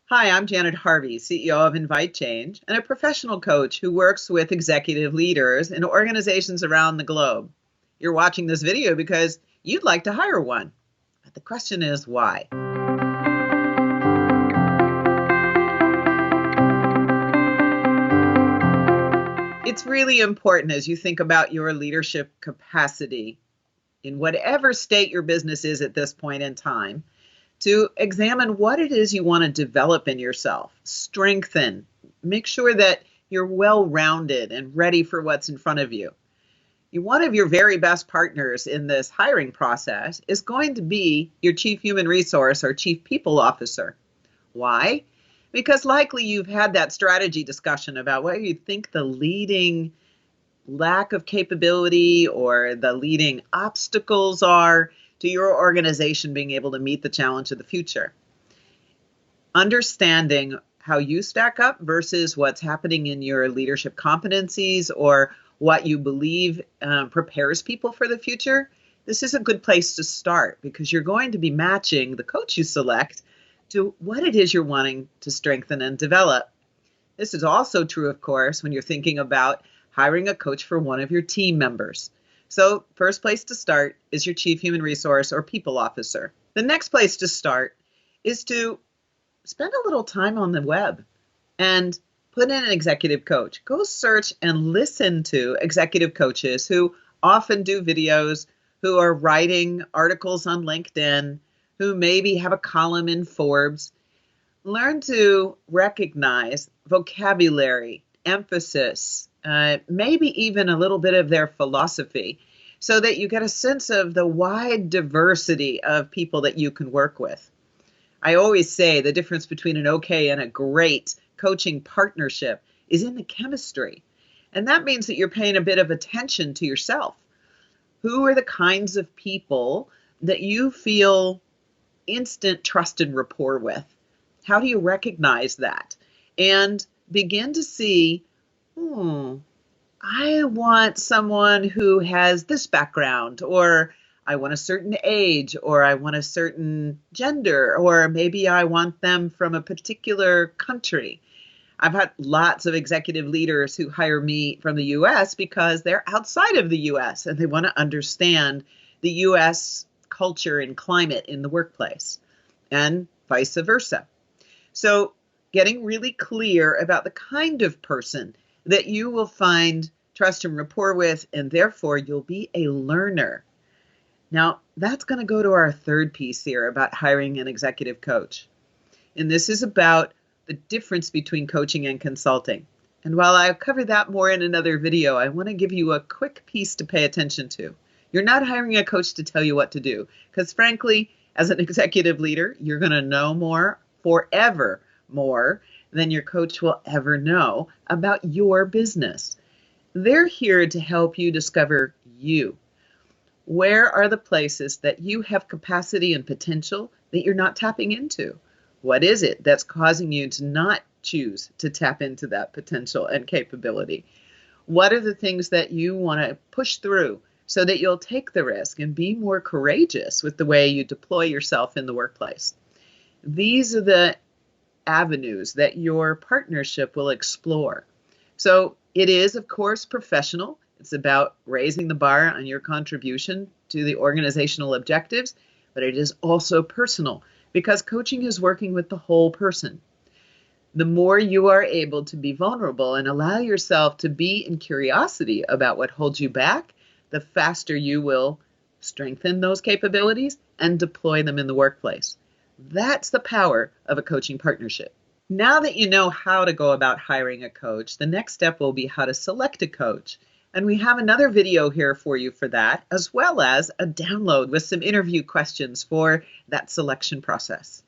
Hi, I'm Janet Harvey, CEO of inviteCHANGE, and a professional coach who works with executive leaders in organizations around the globe. You're watching this video because you'd like to hire one. But the question is why? It's really important as you think about your leadership capacity in whatever state your business is at this point in time to examine what it is you want to develop in yourself, strengthen, make sure that you're well-rounded and ready for what's in front of you. One of your very best partners in this hiring process is going to be your chief human resource or chief people officer. Why? Because likely you've had that strategy discussion about what you think the leading lack of capability or the leading obstacles are to your organization being able to meet the challenge of the future. Understanding how you stack up versus what's happening in your leadership competencies or what you believe prepares people for the future, this is a good place to start because you're going to be matching the coach you select to what it is you're wanting to strengthen and develop. This is also true, of course, when you're thinking about hiring a coach for one of your team members. So first place to start is your chief human resource or people officer. The next place to start is to spend a little time on the web and put in an executive coach. Go search and listen to executive coaches who often do videos, who are writing articles on LinkedIn, who maybe have a column in Forbes. Learn to recognize vocabulary, emphasis, maybe even a little bit of their philosophy, so that you get a sense of the wide diversity of people that you can work with. I always say the difference between an okay and a great coaching partnership is in the chemistry. And that means that you're paying a bit of attention to yourself. Who are the kinds of people that you feel instant trust and rapport with? How do you recognize that? And begin to see, I want someone who has this background, or I want a certain age, or I want a certain gender, or maybe I want them from a particular country. I've had lots of executive leaders who hire me from the US because they're outside of the US and they want to understand the US culture and climate in the workplace, and vice versa. So getting really clear about the kind of person that you will find trust and rapport with, and therefore you'll be a learner. Now, that's going to go to our third piece here about hiring an executive coach. And this is about the difference between coaching and consulting. And while I'll cover that more in another video, I want to give you a quick piece to pay attention to. You're not hiring a coach to tell you what to do, because frankly, as an executive leader, you're going to know more, forever more, than your coach will ever know about your business. They're here to help you discover you. Where are the places that you have capacity and potential that you're not tapping into? What is it that's causing you to not choose to tap into that potential and capability? What are the things that you want to push through so that you'll take the risk and be more courageous with the way you deploy yourself in the workplace? These are the avenues that your partnership will explore. So it is, of course, professional. It's about raising the bar on your contribution to the organizational objectives, but it is also personal because coaching is working with the whole person. The more you are able to be vulnerable and allow yourself to be in curiosity about what holds you back, the faster you will strengthen those capabilities and deploy them in the workplace. That's the power of a coaching partnership. Now that you know how to go about hiring a coach, the next step will be how to select a coach. And we have another video here for you for that, as well as a download with some interview questions for that selection process.